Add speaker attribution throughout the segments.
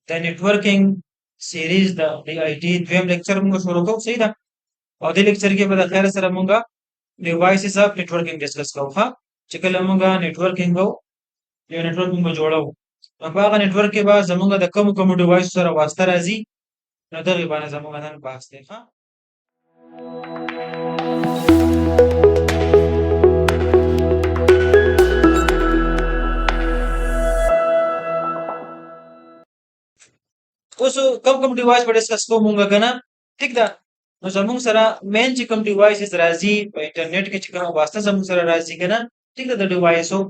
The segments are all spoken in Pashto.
Speaker 1: د نیټورکینګ سیریز د डी آی ټي دویم لیکچر موږ شروع کوو صحیح ده او دې لیکچر کې به د خیر سره موږ ډیوایسز اف نیټورکینګ ډسکس کوو ها چې کله موږ نیټورکینګ کوو یو نیټورک موږ جوړو نو په هغه نیټورک کې به زموږ د کوم ډیوایس سره واسطه راځي نو دغه باندې زموږ نن بحث دی ها اوس کوم ډیوایس په ډسکس کوو موږ کنه ټیک ده نو زموږ سره مین چې کوم ډیوایسز راځي په انټرنیټ کې چې کوم واسطه زموږ سره راځي کنه ټیک ده د ډیوایسو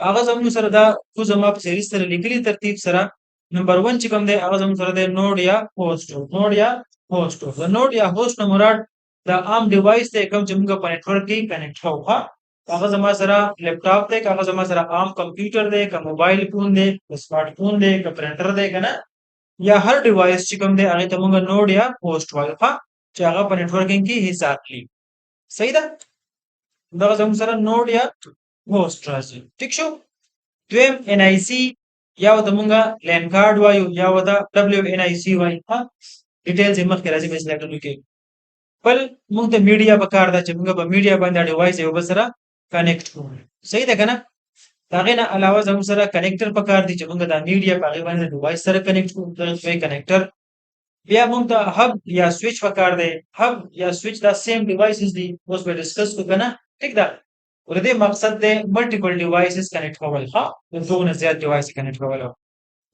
Speaker 1: هغه زموږ سره دا خو زما په سیریز سره لیکلي ترتیب سره نمبر 1 چې کوم دی هغه زموږ سره دی نوډ یا هوست د نوډ یا هوست نه مراد د عام ډیوایس ته کوم چې موږ په نیټورک کې کنیکټ کوو ها هغه زما سره لیپټاپ دی هغه زما سره عام کمپیوټر دی که موبایل فون دی که سمارټ فون دی که پرنټر دی کنه یا هر ډیوایس چې کوم دی هغه ته موږ نوډ یا هوست وایو ها چې هغه په نیټورکینګ کې حصہ اخلي صحیح ده دا زموږ سره نوډ یا هوست راځي ټیک شو دویم ان آی سی یا د مونږه لین کارت وایو یا د دبليو ان آی سی وایو ها ډیټیلز یې مخکې راځي په سلیکټونو کې بل مونږ ته میډیا په کار ده چې مونږ په میډیا باندې ډیوایس یو بل سره کنیکټ کوو صحیح ده کنه دا غینه علاوه زموږ سره کنیکټر په کار دي چې مونږ د میډیا په هغه باندې ډیوایس سره کنیکټ کوو دا یو کنیکټر بیا مونږ ته هب یا سوئچ په کار دی هب یا سوئچ دا سیم ډیوایسز دي اوس به ډسکس کو کنه ټیک ده ورته مقصد دی ملټیپل ډیوایسز کنیکټ کول ها د دوه زیات ډیوایس کنیکټ کول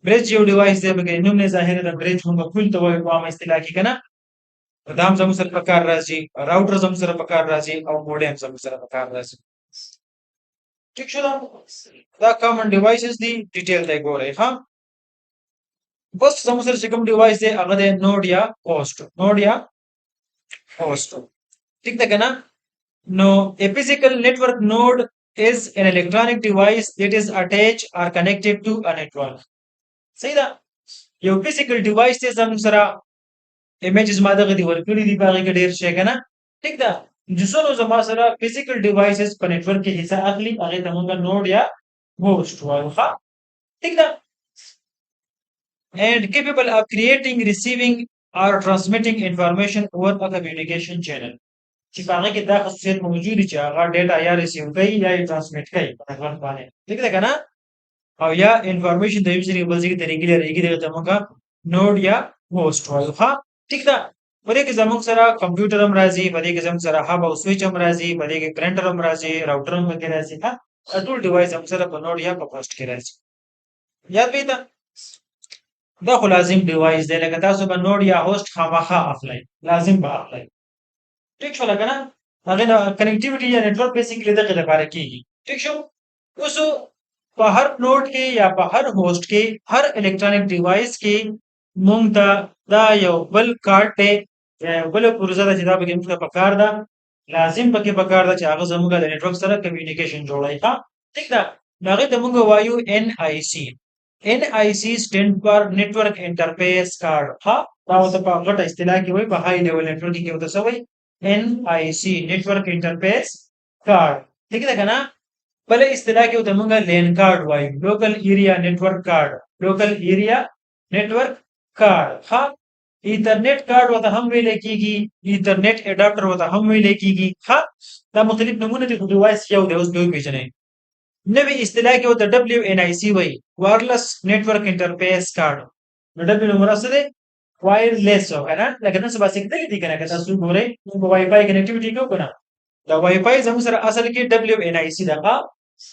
Speaker 1: برج یو ډیوایس دی به نوم نه ظاهر د برج موږ فول ته وایو په عام اصطلاح کې کنه دام زموږ سره په کار راځي راوټر زموږ سره په کار راځي او موډم زموږ سره په کار راځي ټیک شو دا کامن ډیوایسز دي ډیټیل دی ګورئ ها بس زموږ سره چې کوم ډیوایس دی هغه دی نوډ یا هوست ټیک ده کنه no, a physical network node is an electronic device that is attached or connected to a network. صحیح ده یو فزیکل ډیوایس ته زموږ سره ایمیجز ما دغه دی ورکړي دی باغې کې ډیر شي کنه ټیک ده جسونو زما سره فزیکل ډیوایسز په نیټورک کې حصہ اخلي هغه ته موږ نوډ یا هوست وایو ها ټیک ده and capable of creating receiving or transmitting information over a communication channel چې هغه کې دا خاصیت موجود دي چې هغه ډیټا یا ریسیو کوي یا ټرانسمیټ کوي په نتورک باندې ٹھیک ده کنه او یا انفارمیشن د یو ځای بل ځای ته ریګولر دغه موږ نوډ یا هوست وایو ها ټیک ده په دې کې زموږ سره کمپیوټر هم راځي په دې کې زموږ سره هب او سوئچ هم راځي په دې کې پرنټر هم راځي راوټر هم راځي ها ټول ډیوایس هم سره په نوډ یا په هوست کې راځي یاد پیدا دا خو لازم ډیوایس دی لکه تاسو به نوډ یا هوست خامخا اخلئ لازم به اخلئ ټیک شو لګنه هغه کنیکټیویټي یا نیټورک بیسیکلی دغه لپاره کیږي ټیک شو اوس په هر نوډ کې یا په هر هوست کې هر الکترونیک ډیوایس کې مونږ ته دا یو بل کارت ته یو بل پروژه ده چې دا به موږ په کار ده لازم پکې په کار ده چې هغه زموږ د نیټورک سره کمیونیکیشن جوړای ښه ټیک ده هغه ته مونږ وایو ان آی سی stand for network interface card ها دا اوس په غټه اصطلاح کې وایي په هاي لیول نیټورک کې وته سوي NIC network interface card ٹھیک ہے نا بلے اصطلاح کې وته مونږه لین کارت وایو local area network card ها ایترنیټ کارت وته هم ویل کیږي ایترنیټ اډاپټر وته هم ویل کیږي ها دا مختلف نمونه دي ډیوایس یو دی اوس به پیژنئ نوې اصطلاح کې وته WNIC وایي وایرلس نیټورک انټرفیس کارت نو W مرسته ده وایرلیس وکړه لکه نن سبا څنګه دي کنه که تاسو ګورئ نو وای فای کنیکټیویټي کو کنه دا وای فای زموږ سره اصل کې WNIC دغه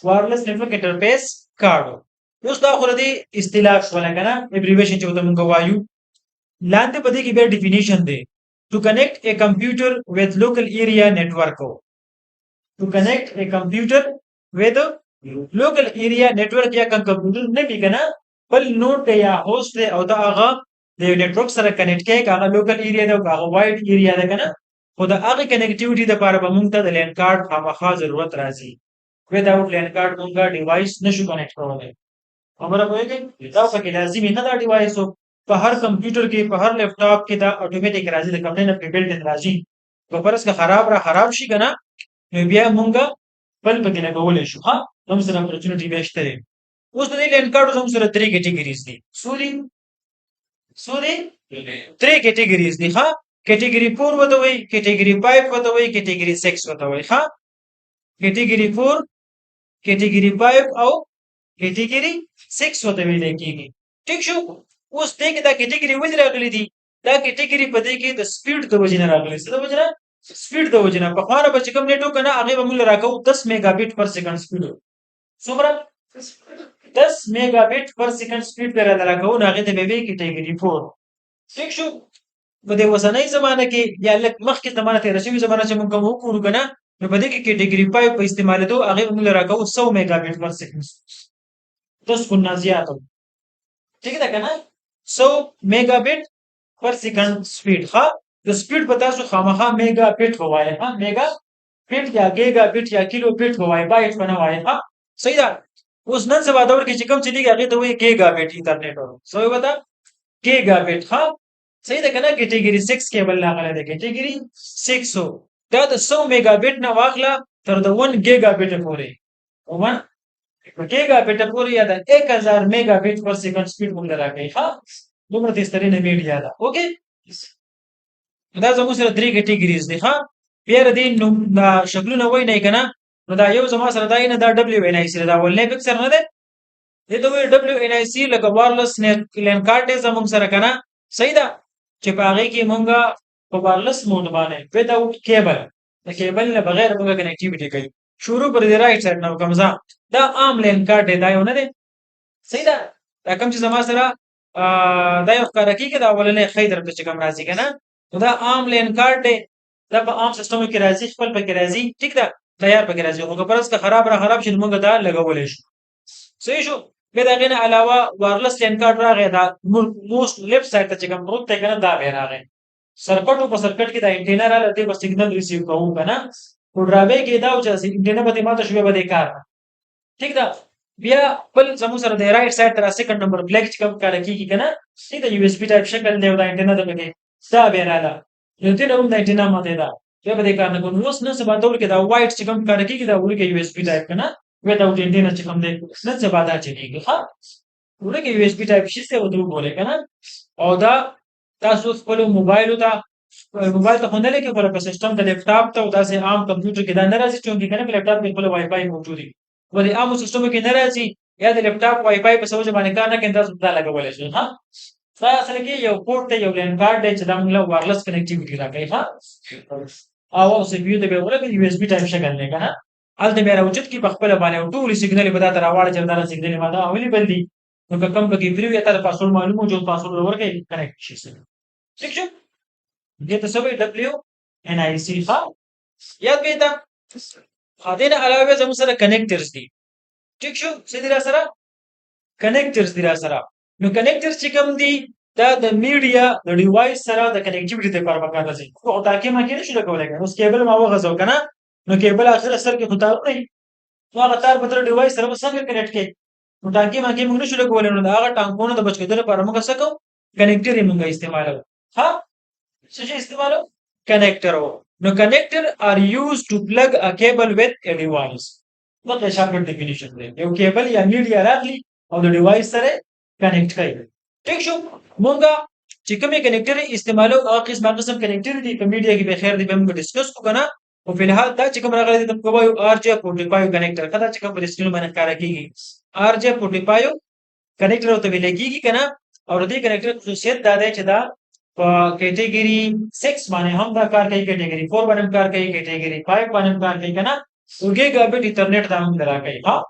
Speaker 1: وایرلس نیټورک انټرفیس کارت اوس دا خو دې اصطلاح شول کنه ابریویشن چې وته موږ وایو لاندې په دې کې به ډیفینیشن دی to connect a computer with local area network local area network یا کمپیوټر نه پیګنه بل نوټ یا هوست او دا هغه د نیټورک سره کنیکټ کوي هغه لوکل ایریا دا هغه وایډ ایریا ده کنه خو دا هغه کنیکټیویټي د لپاره به موږ ته د لین کارت خامخا ضرورت راځي وداوت لین کارت موږ ډیوایس نشو کنیکټ کولای خبره پوهیږئ دا پکې لازمي نه دا ډیوایس په هر کمپیوټر کې په هر لیپټاپ کې دا اتوماتیک راځي د کمپنۍ نه پریبلډ راځي په پرس که خراب شي کنه نو بیا موږ بل پکې نه کولای شو ها هم سره اپورتونټی بهشته اوس د لین کارت هم سره درې کیټګریز دي سوري So the three categories دي ها category 4 وته وي category 5 وته وي category 6 وته وي ها category 4 category 5 او category 6 وته ویل کیږي ٹھیک شو اوس دې کې دا category ولې راغلي دي دا category په دې کې د سپیډ د وجې نه راغلي څه د وجې نه سپیډ د وجې نه په خاره به چې کوم نیټ وکنه هغه به موږ راکو 10 میگا بیٹ پر سیکنډ سپیډ څومره 10 میگا بیٹ پر سیکنډ سپیډ پر راکو هغه ته به وی category 4 ٹھیک شو په دې وسنۍ زمانه کې یا لک مخکې زمانه تیر شوی زمانه چې موږ کوم وکړو کنه نو په دې کې category 5 په استعمالېدو هغه موږ راکو 100 میگا بیٹ پر سیکنډ 10 गुना ज्यादा ठीक है ना 100 मेगाबिट पर second speed हाँ तो स्पीड बता सो खामखा mega bit हुआ है हाँ मेगा बिट या गीगा बिट या किलो बिट हुआ है बाइट बना हुआ है हाँ सही था उस नन से बात और की चिकम चली गई तो वही गीगा बिट इंटरनेट हो सही बता गीगा बिट हाँ सही था ना कैटेगरी 6 केबल ना करे कैटेगरी 6 हो दा 100 मेगाबिट ना वाखला तर द 1 गीगाबिट पूरे 1 गीगा बिट पूरी याद है 1000 मेगाबिट पर सेकंड स्पीड बोल रहा है हाँ दोनों तीस तरह ने मीडिया था ओके دا زموږ سره درې کټګریز دي ها بیا د دې نوم دا شکلونه وای نه کنه نو دا یو زما سره دا نه دا دبليو ان اي سي دا ولنه پکسر نه ده دې ته وی دبليو ان اي سي لکه وایرلس لین کارت زموږ سره کنه صحیح ده چې په هغه کې مونږه په وایرلس موډ باندې وداوت کیبل د کیبل نه بغیر مونږه کنیکټیویټي کوي شروع پر دې رائټ سایډ نو کومزا دا عام لین کارت دا یو نه ده صحیح ده دا کوم چې زما سره دا یو ښکار کیږي دا ولنه خیدر ته چې کوم راځي کنه دا عام لین کارت دی دا په عام سیستم کې راځي خپل پکې راځي ټیک ده تیار پکې راځي خو پرس که خراب شي موږ دا لګولې شو صحیح شو به دا غنه علاوه وایرلس لین کارت راغی دا موست لیفت سایډ ته چې کوم روت ته کنه دا به راغی سرکټ په سرکټ کې دا انټینا را لته په سیګنل ریسیو کوو کنه په ډرابې کې دا چې انټینا به ماته شوی به کار ټیک ده بیا بل زمو سره د رائټ سایډ تر سیکنډ نمبر بلیک چې کوم کار کیږي کنه دا یو اس بي ټایپ شکل دی دا انټینا د کې دا به رااله یو دې نوم د انټینا ماته دا بیا به کار نه کوو نو څه څه باندې کې دا وایټ چې کوم کار کیږي دا ولګي یو اس بي ټایپ کنه without انټینا چې کوم دی څه څه باندې چلیږي ها ولګي یو اس بي ټایپ شي څه ودو بوله کنه او دا تاسو خپل موبایل ته خوندل کې پر سیستم د لیپټاپ ته او داسې عام کمپیوټر کې دا نه راځي چې کنه په لیپټاپ کې خپل وای فای موجود دی ولې عام سیستم کې نه راځي یا د لیپټاپ وای فای په سوجه باندې کار نه کوي تاسو دا لګولای شئ ها دا اصل کې یو پورت ته یو لین کارت دی چې دا موږ له وایرلس کنیکټیویټي راکوي ها او سی پی یو ته به ورته یو اس بي ټایپ شکل نه کنه الته به راوچت کې په خپل باندې ټول سیګنل به دا تر اواړه چې دا سیګنل ما دا اولی بندي نو کوم پکې فری یا تر پاسورډ معلومو جو پاسورډ ورکې کنیکټ شي ٹھیک شو دې ته سبې دبليو ان اي سي ها یاد به دا خاطر علاوه زموږ سره کنیکټرز دي ٹھیک شو سیدی را سره کنیکټرز دي را سره نو کنیکټرز چې کوم دي دا د میډیا د ډیوایس سره د کنیکټیویټي لپاره پکار راځي خو دا کې ما کې نشو لګولای اوس کیبل ما وغځو کنه نو کیبل اخر سر کې خطا نه نو هغه تار په تر ډیوایس سره څنګه کنیکټ کې نو دا کې ما کې موږ نشو لګولای نو دا هغه ټانګونو د بچ کېدل لپاره موږ څه کوو کنیکټر یې موږ استعمالو ها څه شي استعمالو کنیکټر نو کنیکټر ار یوزډ ټو پلگ ا کیبل وذ ا ډیوایس مطلب شارټ ډیفینیشن دی یو کیبل یا میډیا راغلی او د ډیوایس سره کنیکټ کوي ټیک شو مونږه چې کومه کنیکټر استعمالو هغه قسم کنیکټر دي په میډیا کې به خیر دی به موږ ډیسکس وکړو او په الحال دا چې کوم راغلی د کومه یو ار جي 45 کنیکټر کدا چې کوم پر سکرین باندې کار کوي ار جي 45 کنیکټر ته ویل کېږي کنه او دې کنیکټر خصوصیت دا دی چې دا په کیټګری 6 باندې هم دا کار کوي کیټګری 4 باندې کار کوي کیټګری 5 باندې کار کوي کنه गिगाबिट इंटरनेट दाम दराकई हाँ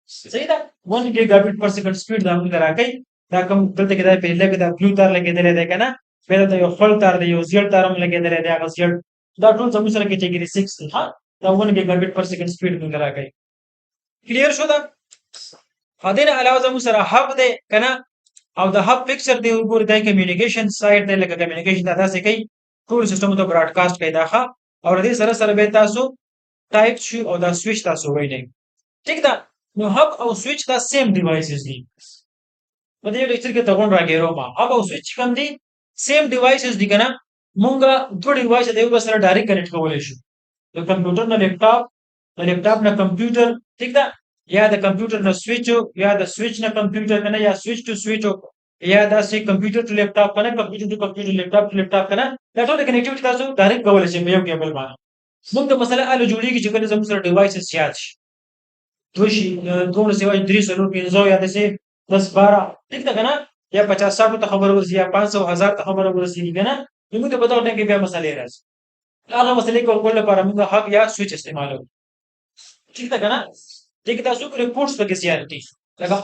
Speaker 1: सही था 1 गिगाबिट पर सेकंड स्पीड दाम दराकई दा कम गलत के दा पहले के दा ब्लू तार लगे दे देखा ना पहले तो यो फल तार दे यो जेड तार हम लगे दे आगा जेड दा टूल समझ सर कैटेगरी 6 हाँ दा 1 गिगाबिट पर सेकंड स्पीड में दराकई क्लियर शो दा हदेन अलावा जमु सर हब दे कना او د هب پکچر دی ورګور د کمیونیکیشن سایت دی لکه کمیونیکیشن دا څه کوي ټول سیستم ته براډکاسټ کوي دا ښه او دې سره به تاسو ټایپ شي او دا سوئچ تاسو وایي ٹھیک ده نو هب او سوئچ دا سیم ډیوایسز دي په دې لیکچر کې تاګون راګیرو ما هب او سوئچ کوم دي سیم ډیوایسز دي کنه مونږه دوه ډیوایس د یو بل سره ډایرکټ کنیکټ کولای شو د کمپیوټر نه لیپټاپ نه کمپیوټر ٹھیک ده یا د کمپیوټر نه سوئچ یا د سوئچ نه کمپیوټر کنه یا سوئچ ټو سوئچ یا داسې کمپیوټر ټو لیپټاپ کنه کمپیوټر ټو کمپیوټر لیپټاپ ټو لیپټاپ کنه دا ټول کنیکټیویټي تاسو ډایرکټ کولای شئ په یو کیبل باندې موږ ته مسله اله جوړیږي چې کله زموږ سره ډیوایسز زیات شي دوه شي دوه سیوا درې څلور پنځه یا داسې 10 12 ټیک ده کنه یا 50 60 ته خبر ورسي یا 500 1000 ته خبر ورسي کنه موږ ته په دغه ټیم کې بیا مسلې راځي هغه مسلې کول لپاره موږ هب یا سوئچ استعمالوو ٹھیک ہے نا ٹھیک ہے تاسو کوئی پورټس پکې سیار دي لکه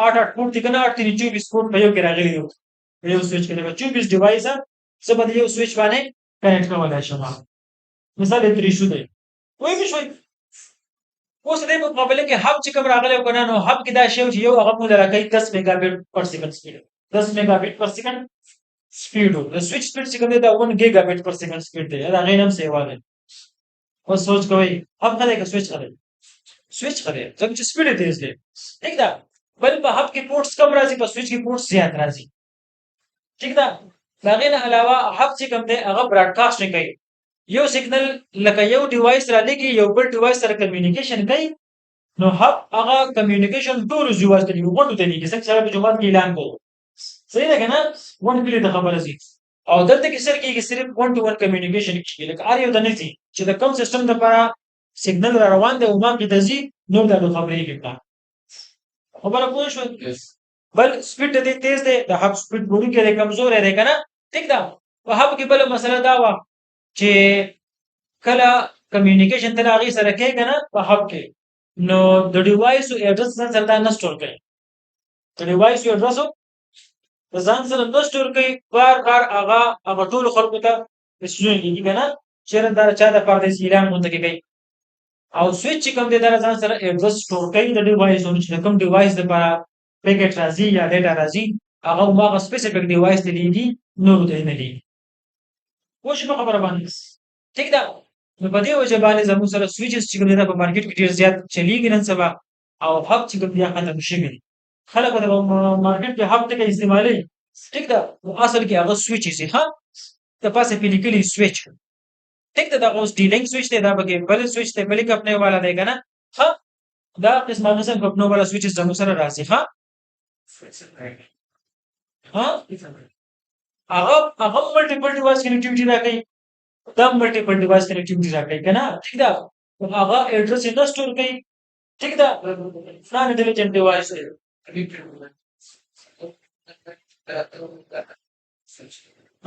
Speaker 1: 8 پورټ دي کنه 8 24 پورټ په یو کې راغلي دي په یو سوئچ کې لکه 24 ډیوایس څه باندې یو سوئچ باندې کنیکټ کولای شم مثال یې درې شو دی وای به شوي اوس دې په مقابله کې هب چې کوم راغلی کنه نو هب کې دا شی چې یو هغه موږ راکړي 10 میگا بیٹ پر سیکنډ سپیډ 10 میگا بیٹ پر سیکنډ سپیډ د سوئچ سپیډ چې کوم دی دا 1 گیگا بیٹ پر سیکنډ سپیډ دی دا غینم سیوا دی اوس سوچ کوئ هب خلک سوئچ کوي سوئچ करे ځکه چې سپیډ تیز دی ٹھیک ده بل په هب کې پورټس کم راځي په سوئچ کې پورټس زیات راځي ٹھیک ده دا غیر علاوه هب چې کوم دی هغه براډکاسټ کوي یو سیګنل لکه یو ډیوایس را لګي یو بل ډیوایس سره کمیونیکیشن کوي نو هب هغه کمیونیکیشن ټول ډیوایس ته وګورئ ته کې څنګه په جماعت کې اعلان کوي صحیح ده کنه ون کلی ته خبره سي او دلته کې سر کې صرف 1 to 1 کمیونیکیشن کیږي لکه اړ یو د نسی چې د کم سیستم لپاره سیګنل را روان دی او ما کې دزي نو دا خبرې کېږي خبره پوه شو بل سپیډ دې تیز دی د هب سپیډ ګوري کې کمزور دی کنه ټیک ده په هب کې بل مسله دا و چې کله کمیونیکیشن تر هغه سره کې کنه په هب کې نو د ډیوایس او ایډرس سره دا نه سٹور کوي د ډیوایس او ایډرس د ځان سره نه سٹور کوي بار هغه ټول خلکو ته رسېږي کیږي کنه چیرې دا چا د پردې اعلان مونږ کې کوي او سوئچ کوم دی دا ځان سره ایډرس سٹور کوي د ډیوایس او چې کوم ډیوایس لپاره پیکټ راځي یا ډیټا راځي هغه هغه سپیسیفیک ډیوایس ته لیږي نور ته نه لیږي وښه خبره باندې ٹھیک ده نو په دې وجه باندې زموږ سره سوئچز چې کوم دی په مارکیټ کې ډیر زیات چلیږي نن سبا او هب چې کوم دی ختم شوی خلک د مارکیټ کې هب ته استعمالي ٹھیک ده اصل کې هغه سوئچ شي ها د پاسه په لیکلي سوئچ ٹھیک ده دا اوس ډیلینګ سوئچ ته دا بګي بل سوئچ ته بل کپنه والا دی کنه ها دا قسمه قسم کپنه والا سوئچ زموږ سره راځي ها ها هغه ملټیپل ډیوایس کنیکټیویټي راکړي دا ملټیپل ډیوایس کنیکټیویټي راکړي کنه ٹھیک ده هغه ایډرس یې نه سٹور کوي ٹھیک ده نان انټيليجنت ډیوایس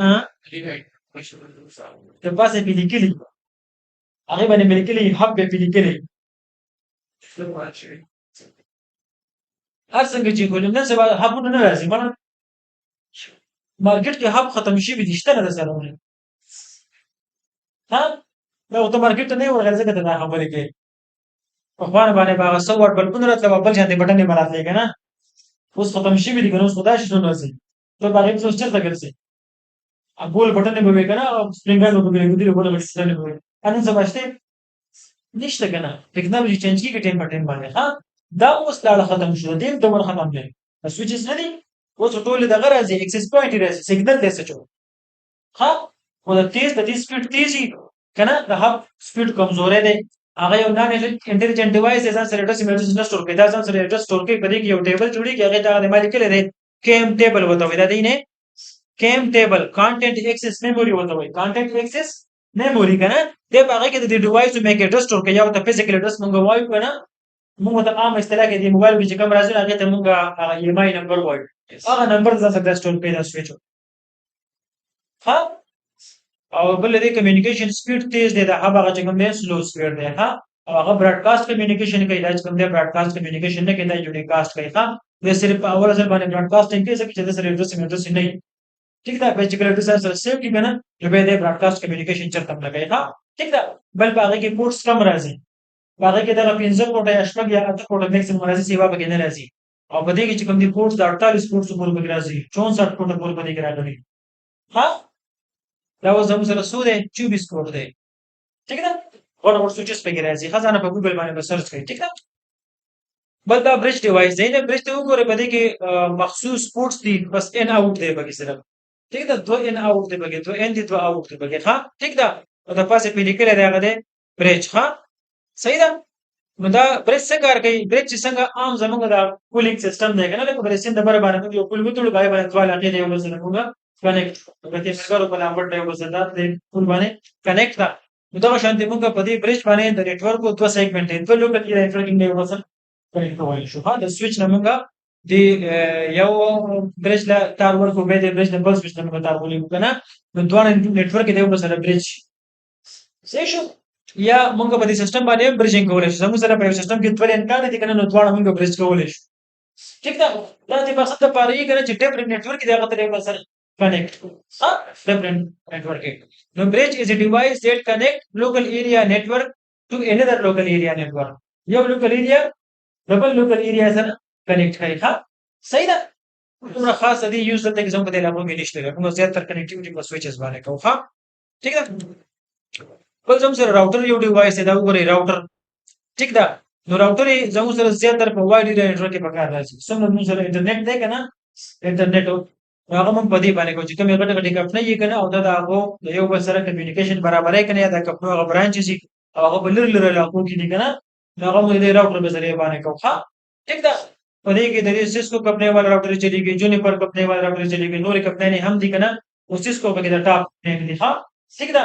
Speaker 1: ها د پاسه په لیکلي هغه باندې لیکلي هب په لیکلي هر څنګه چې ګولم نه سبا هب نه راځي مړه مارکیټ کې هب ختم شي به دشته نه سره ها دا ته مارکیټ نه ورغله ځکه دا خبرې کې په خوانه باندې باغ 100 وټ بلکونه راځي بل ځان دې بټن نه مراتلې کنه اوس ختم شي به دي کنه اوس خدای شي نو راځي ته باغ څه چرته ګرځي गोल बटन ने बवे कना स्प्रिंगर को बवे गुदी बोले बटन ने बवे अन समझते निश्चित कना टेक्नोलॉजी चेंज की टेन बटन बाने हां دا اوس لا ختم شو دیم دمر ختم دی سوئچز نه دي اوس ټول د غرض اکسس پوینټ راځي سیګنل دې څه چو ها ولر تیز د دې سپیډ تیزی کنه د هب سپیډ کمزورې دی هغه یو نان انټيليجنت ډیوایس ځان سره اډرس میسج نه سٹور کوي دا ځان سره اډرس سٹور کوي په دې کې یو ټیبل جوړي کې هغه ته د مالک لري کیم ټیبل وته وي دا دی نه کیم ټیبل کانټینټ ایکسس میموري وته وي کانټینټ ایکسس میموري کنه دې هغه کې د ډیوایس میک اډرس سٹور کوي او ته فزیکل اډرس مونږ وایو کنه موږ ته عام اصطلاح کې د موبایل کې کوم راځي هغه ته موږ ای ایم آی نمبر وایو هغه نمبر ځکه د سٹور پیدا سويچ ها او بل دې کمیونیکیشن سپیډ تیز دی دا هغه چې کوم دی سلو سپیډ دی ها هغه براډکاسټ کمیونیکیشن کوي دا چې کوم دی براډکاسټ کمیونیکیشن نه کوي دا یونیکاسټ کوي ها د صرف اول ځل باندې براډکاسټینګ کوي چې د سره اډرس نه ٹھیک ده په چې کله د سره سیو کې کنه چې به د براډکاسټ کمیونیکیشن چرته لګي ها ټیک ده بل هغه کې پورټس کم راځي هغه کې دا 15 کوټه یا شپږ یا 8 کوټه میکسیمم راځي سیوا به نه راځي او په دې کې چې کوم دي پورټس د 48 پورټس پورې به راځي 64 کوټه پورې به راځي ها دا اوس زموږ سره سو ده 24 کوټه ده ٹھیک ده ورته سوچس په کې راځي خزانه په ګوګل باندې سرچ کړئ ٹھیک ده بل دا برج ډیوایس دی نه برج ته وګوره په دې کې مخصوص پورټس دي بس ان اوټ دی به کې صرف ٹھیک ده دو ان اوټ دی به کې دو ان دي دو اوټ دی به کې ها ٹھیک ده او د پاسه په لیکل راغلی برج ها صحیح ده نو دا برج څه کار کوي برج چې څنګه عام زمونږ د کولینګ سیستم دی کنه لکه برج د بر باندې موږ یو پول وتړو غای باندې ځوال اخی دی یو بل سره موږ کنیکټ کته څنګه په لامبر دی یو بل سره د پول باندې کنیکټ دا نو دا شانتي موږ په دې برج باندې د نتورک او دوه سیګمنټ دی په لوکل ایریا نتورکینګ دی یو بل سره کنیکټ کولی شو ها د سویچ نه موږ دی یو برج لا تار ورکو به د برج د بل سویچ نه موږ تار ولې کنه نو دوه نتورک دی یو بل سره برج صحیح شو یا مونږ په دې سیستم باندې برجینګ کولای شو زموږ سره په یو سیستم کې ټول انکار دي کنه نو دواړه مونږ برج کولای شو ٹھیک ده دا د مقصد لپاره یې کنه چې ډیفرنٹ نتورک دی هغه ته یو سره کنیکټ ها ډیفرنٹ نتورک نو برج از ا ډیوایس دیٹ کنیکټ لوکل ایریا نتورک ټو انذر لوکل ایریا نتورک یو لوکل ایریا ډبل لوکل ایریا سره کنیکټ کوي ها صحیح ده دومره خاص دی یوز ته کې زموږ په دې لابو کې نشته موږ زیاتره کنیکټیویټي په سویچز باندې کوو ها ٹھیک ده بل زموږ سره راوټر یو ډیوایس دی دا وګورئ راوټر ٹھیک ده نو راوټر زموږ سره زیاتره په وایډ ایریا نتورک کې پکار راځي څنګه موږ سره انټرنیټ دی کنه انټرنیټ هغه موږ په دې باندې کوو چې کوم یو غټه کمپنۍ یې کنه او دا هغه د یو بل سره کمیونیکیشن برابرای کنه یا د کمپنۍ هغه برانچ شي او هغه بل لري علاقو کې دي کنه هغه موږ د راوټر په ذریعہ باندې کوو ها ٹھیک ده په دې کې د سیسکو کمپنۍ والا راوټر چلیږي جونیپر کمپنۍ والا راوټر چلیږي نورې کمپنۍ هم دي کنه او سیسکو په کې د ټاپ نیم دي ها ٹھیک ده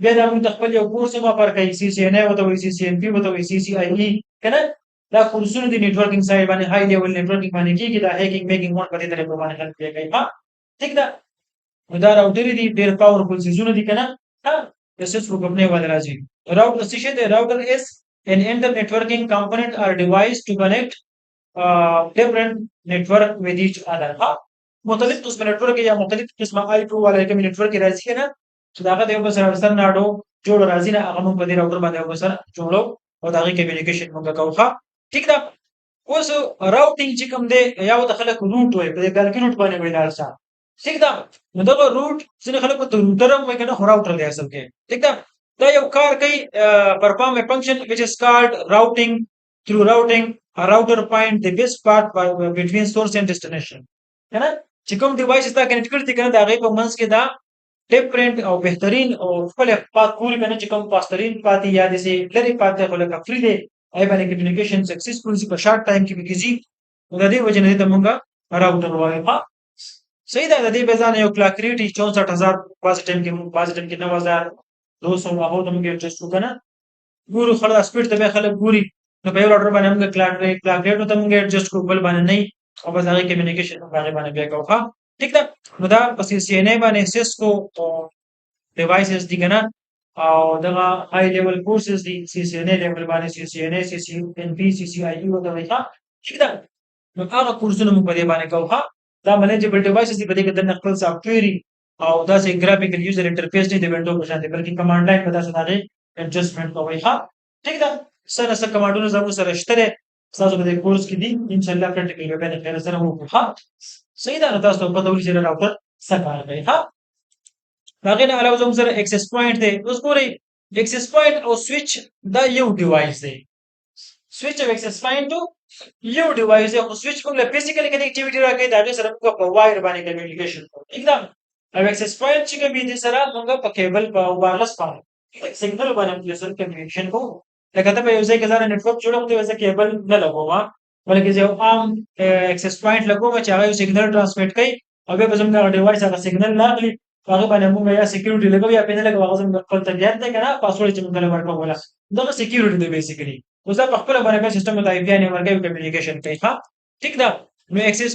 Speaker 1: بیا دا موږ خپل یو کورس ما پر کوي سی سی ان ای وته وي سی سی ان پی وته وي سی سی ای ای کنه دا کورسونه دي نتورکینګ سایډ باندې هاي لیول نتورکینګ باندې کیږي دا هیکینګ میکینګ مون په دې طریقو باندې هلپ کوي ها ٹھیک ده دا راوټر دي ډیر پاورفل سيزونه دي کنه ها د سیسکو کمپنۍ والا راځي راوټر څه دی راوټر از an inter networking component or device to connect different network with each other ها مختلف قسم نتورک یا مختلف قسم آی پی والا کوم نتورک راځي کنه چې دا هغه د یو سره سره ناډو جوړ راځي نه هغه موږ په دې راوټر باندې یو سره جوړو او دا غي کمیونیکیشن موږ کوو ها ٹھیک ده اوس راوټینګ چې کوم دی یا د خلک روټ وي په دې ګل کې روټ باندې ویلار څه ٹھیک ده نو دا روټ څنګه خلک ته روټر هم وایي کنه راوټر دی اصل کې ٹھیک ده دا یو کار کوي perform a function which is called routing through routing a router find the best path between source and destination کنه چې کوم ډیوایس تا کنیکټ کړی کنه دا غي په منځ کې دا ډیفرنٹ او بهترین او خپل پات پوری کنه چې کوم پاسترین پاتې یا دي سي لري پاتې خلک فری دی ای باندې کمیونیکیشن سکسسفل سي په شارټ ټایم کې بيږي نو د دې وجه نه ته مونږه راوټر وایو ها صحیح ده د دې بزانه یو کلاک ریټي 64000 پازیټیو کې 9200 هغه د موږ ایڈجسټ وکنه ګورو خلاص سپیډ ته به خلک ګوري نو په یو راوټر باندې موږ کلاک ریټ ته موږ ایڈجسټ کوو بل باندې نه او بس هغه کمیونیکیشن هغه باندې بیا کوو ها ٹھیک ده نو دا په سی سی ان ای باندې سیسکو ډیوایسز دي کنه او دغه هاي لیول کورسز دي سی سی ان ای لیول باندې سی سی ان ای سی سی ان پی سی سی ای او دا وایي ها ٹھیک ده نو هغه کورسونه موږ په دې باندې کوو ها دا منیجبل ډیوایسز دي په دې کې د خپل سافټویر او دا سه ګرافیکل یوزر انټرفیس نه دی وینډو په شان دی بلکې کمانډ لاین په داسې دغه ایڈجسټمنټ کوي ها ٹھیک ده سره سره کمانډونه زموږ سره شته تاسو په دې کورس کې دي ان شاء الله پریکټیکل به نه خیر سره وکړو ها صحیح ده تاسو په ډول سره راوټر سکار کوي ها هغه نه علاوه زموږ سره ایکسس پوینټ دی اوس ګورئ ایکسس پوینټ او سویچ دا یو ډیوایس دی سویچ او ایکسس پوینټ یو ډیوایس دی او سویچ موږ له فزیکل کنیکټیویټي راکړي دا سره موږ په وایر باندې کمیونیکیشن کوو एकदम او ایکسس پوینټ چې کوم دي سره موږ په کیبل په وایرلس باندې سیګنل باندې سره کمیونیکیشن کوو لکه ته په یو ځای کې ځان نتورک جوړوم ته وځه کیبل نه لګوم بلکې یو عام ایکسس پوینټ لګوم چې هغه سیګنل ترانسمیټ کوي او به زموږ ډیوایس هغه سیګنل لاغلي هغه باندې موږ یا سکیورټي لګو یا پینل لګو هغه زموږ خپل طبيعت ده کنه پاسورډ چې موږ له ورکو ولا دا سکیورټي دی بیسیکلی اوس په خپل باندې سیستم ته آی پی ان ورکوي کمیونیکیشن کوي ها ٹھیک ده نو ایکسس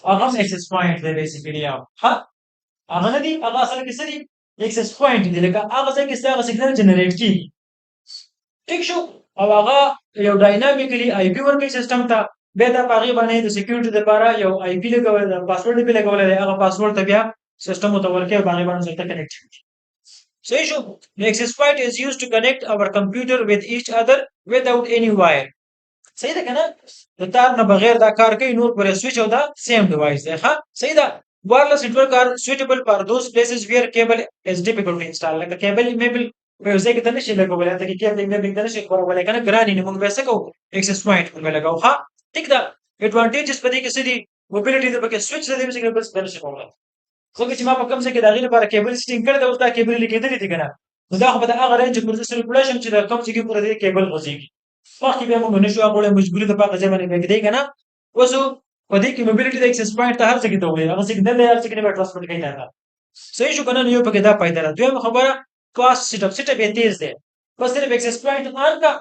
Speaker 1: هغه ایکسس پوینټ دی بیسیکلی ها هغه نه دی هغه اصل کې څه دی ایکسس پوینټ دی لکه هغه ځای کې څنګه سیګنل جنریټ کیږي ٹھیک شو او هغه یو ډاینامیکلی آی پی ورکوي سیستم ته به دا پاغي باندې د سکیورټي لپاره یو آی پی لګول د پاسورډ په لګول هغه پاسورډ ته بیا سیستم ته ورکوي باندې سره کنیکټ صحیح شو ایکسس پوینټ از used to connect our computer with each other without any wire صحیح ده کنه د تار نه بغیر دا کار کوي نور پر سویچ او دا سیم ډیوایس ده ها صحیح ده wireless network are suitable for those places where cable is difficult to install like the cable maybe په ځای کې تنه شي لګولای ته کې کېبل نه تنه شي کولای کنه ګرانی نه موږ به څه کوو ایکسس پوینټ موږ لګاو ها ٹھیک ده ایڈوانټیجز پدې کې څه دي موبیلیټی د پکې سویچ د دې څخه بس بل شي کوله خو چې ما په کوم ځای کې دا غیر لپاره کېبل سټینګ کړی دا اوس دا کېبل لیکېدلی دي کنه نو دا خو به د هغه رینج پر سرکولیشن چې د کوم ځای کې پوره دی کیبل غځېږي مخکې بیا موږ نشو هغه مجبوري د پاکه ځای باندې بېږدی که نه اوس په دې کې موبیلیټي د اکسس پوینټ ته هر ځای کې ته ووایي هغه سیګنل دی هر ځای کې به ټرانسپورټ کوي تا ته صحیح شو که نه نو یو پکې دا فایده ده دویمه خبره فاسټ سیټ اپ یې تیز دی بس صرف اکسس پوینټ آن کا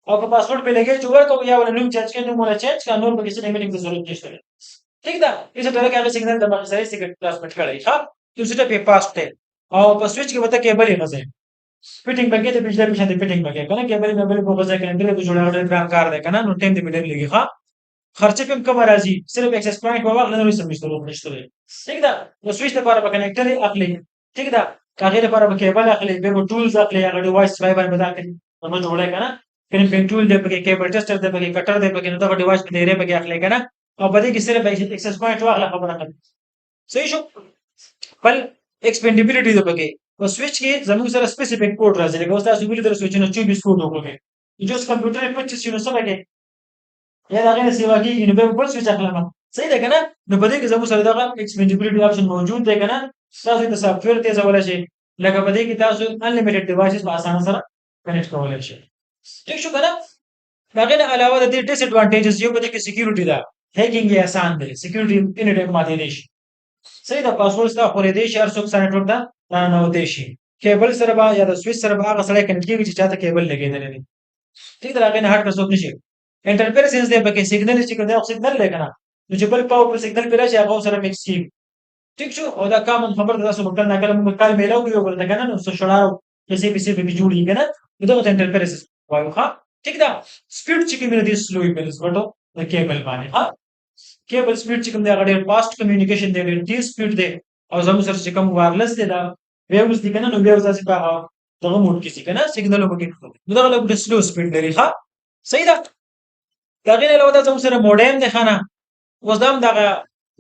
Speaker 1: او که پاسورډ پې لګوي چې ورکړو یا ولا نوم چینج کړي نوم ولا چینج کړه نور پکې څه ایمیلینګ ته ضرورت نشته ٹھیک ده اس طرح کې هغه سیګنل د مخې سره سیګنل ټرانسمیټ کړی ښه تو سیټ اپ یې فاسټ دی او په سویچ کې وته کیبل یې غځي فټینګ بګې ته بجلی په شان دی فټینګ بګې کنه کیبل یې بل په غځي کنه ډېر جوړاوړ ګرام کار دی کنه نو ټیم دې ډېر لګي ښه خرچه په کم راځي صرف اکسس پوینټ په وخت نه سم مشترک نشته ٹھیک ده نو سویچ لپاره به کنیکټر اخلي ٹھیک ده هغه لپاره به کیبل اخلي به ټولز اخلي هغه ډیوایس فایبر به داخلي نو جوړه کنه کنه پین ټول دې په کیبل ټیسټر دې په کټر دې په نو دا ډیوایس په ډیره په اخلي کنه او په دې کې صرف اکسس پوینټ واخله خبره کوي صحیح شو بل ایکسپینډیبিলিټي دې پکې او سویچ کې زموږ سره سپیسیفیک پورټ راځي لکه اوس تاسو ویل در سویچ نه 24 پورټ وکړي جو کمپیوټر 25 یو سره کې یا دا غیر سیوا کې نو به بل سویچ اخلم صحیح ده کنه نو په دې کې زموږ سره دا ایکسپینډیبিলিټي اپشن موجود دی کنه تاسو د سافټویر تیز ولای شي لکه په دې کې تاسو انلیمیټډ ډیوایسز په اسانه سره کنیکټ کولای شي ٹھیک شو کنه دا غیر علاوه د دې ډیس ایڈوانټیجز یو په دې کې سکیورټي ده هیکینګ یې آسان دی سکیورټي ان ټیم ماته دی شي صحیح ده پاسورډ ستا خورې دی شهر څوک سره ټوټ ده نه دی شي کیبل سره با یا د سویچ سره به هغه سره کنیکټ کیږي چې چاته کیبل لګیدل نه ٹھیک ده هغه نه هټ څوک نشي انټرفیرنس دې پکې سیګنل چې کوم دی سیګنل لګنه نو چې بل پاور سیګنل پیرا شي هغه سره مکس کیږي ٹھیک شو او دا کامن خبر ده تاسو مکل نه کله موږ کال میلاو یو بل دغه نه څه شړاو چې سی به جوړی کنه دغه انټرفیرنس وایو ها ٹھیک ده سپیډ چې کوم دی سلو ایملز وټو د کیبل باندې ها کیبل سپیډ چې کوم دی هغه ډیر فاست کمیونیکیشن دی ډیر تیز سپیډ دی او زموږ سره چې کوم وایرلس دی دا ویوز دي کنه نو ویوز اسی په دغه موډ کې سي کنه سیګنل وکړي نو دغه له سلو سپیډ لري ها صحیح ده دا غیر له ودا زموږ سره موډم دی خانه اوس دام دغه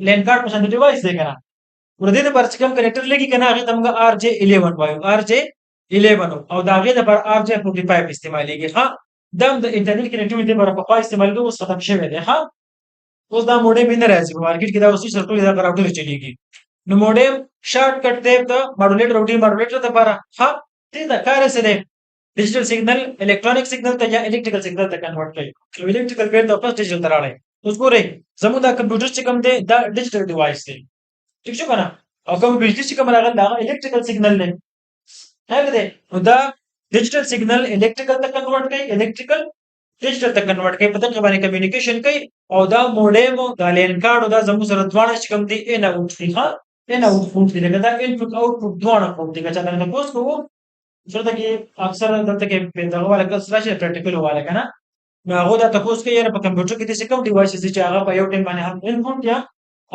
Speaker 1: لین کارت په شان ډیوایس دی کنه ورته د پرچ کم کنیکټر لګي کنه هغه تمګه RJ11 وایو RJ11 او دا غیر د پر RJ45 استعمالېږي ها دم د انټرنیټ کنیکټیویټي لپاره په خاص استعمال کوو اوس ختم شوی دی ها اوس دا موډم نه راځي په مارکیټ کې دا اوسې سرټول دا راوټر چلیږي نو موډم شارټ کټ دی د ماډولیټر او ډي ماډولیټر لپاره ها دې دا کار څه دی ډیجیټل سیګنل الکترونیک سیګنل ته یا الکتریکل سیګنل ته کنورټ کوي نو الکتریکل بیت د پس ډیجیټل تراړي اوس ګورئ زموږ دا کمپیوټر چې کوم دی دا ډیجیټل ډیوایس دی ٹھیک شو کنه او کوم بجلی چې کوم راغلی دا الکتریکل سیګنل دی هغه دی نو دا ډیجیټل سیګنل الکتریکل ته کنورټ کوي الکتریکل ډیجیټل ته کنورټ کوي په دغه باندې کمیونیکیشن کوي او دا موډم دا لین کارت دا زموږ سره دواړه چې کوم دی ان اوټ دی ها ان اوټ دی لکه دا انپوټ اوټپوټ دواړه کوم دی چې دا تاسو کوو شرط کې اکثر دلته کې په دغه والا کس راشي پریکټیکل والا کنه نو هغه دا تاسو کې یاره په کمپیوټر کې د کوم ډیوایس چې هغه په یو ټیم باندې هم انپوټ یا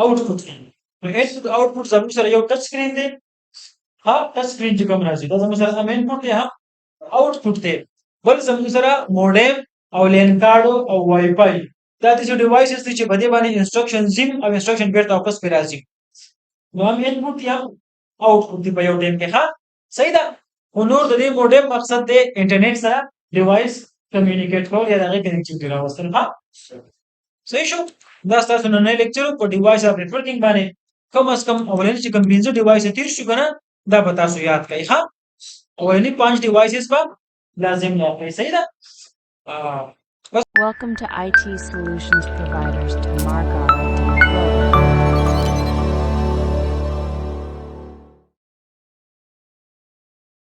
Speaker 1: اوټپوټ کوي نو انپوټ اوټپوټ زموږ سره یو ټچ سکرین دی ها ټچ سکرین چې کوم راځي دا زموږ سره هم انپوټ یا اوټپوټ دی بل زموږ سره موډم او لین کارت او وای فای دا د ډیوایسز چې په دې باندې انسترکشن زم او انسترکشن بیرته واپس پر راځي نو هم انپوټ یا اوټپوټ دی په یو ټیم کې ها صحیح ده نور د دې موډم مقصد د انټرنیټ سره ډیوایس کمیونیکیټ کول یا دغه کنیکټیویټي راوستل ها صحیح شو دا تاسو نن لیکچر په ډیوایس اف نتورکینګ باندې کم از کم اولنی چې کوم 15 ډیوایس تیر شو کنه دا به تاسو یاد کړئ ها اولنی 5 ډیوایسز په لازم یاد کړئ صحیح ده
Speaker 2: Welcome to IT Solutions Providers to Markup.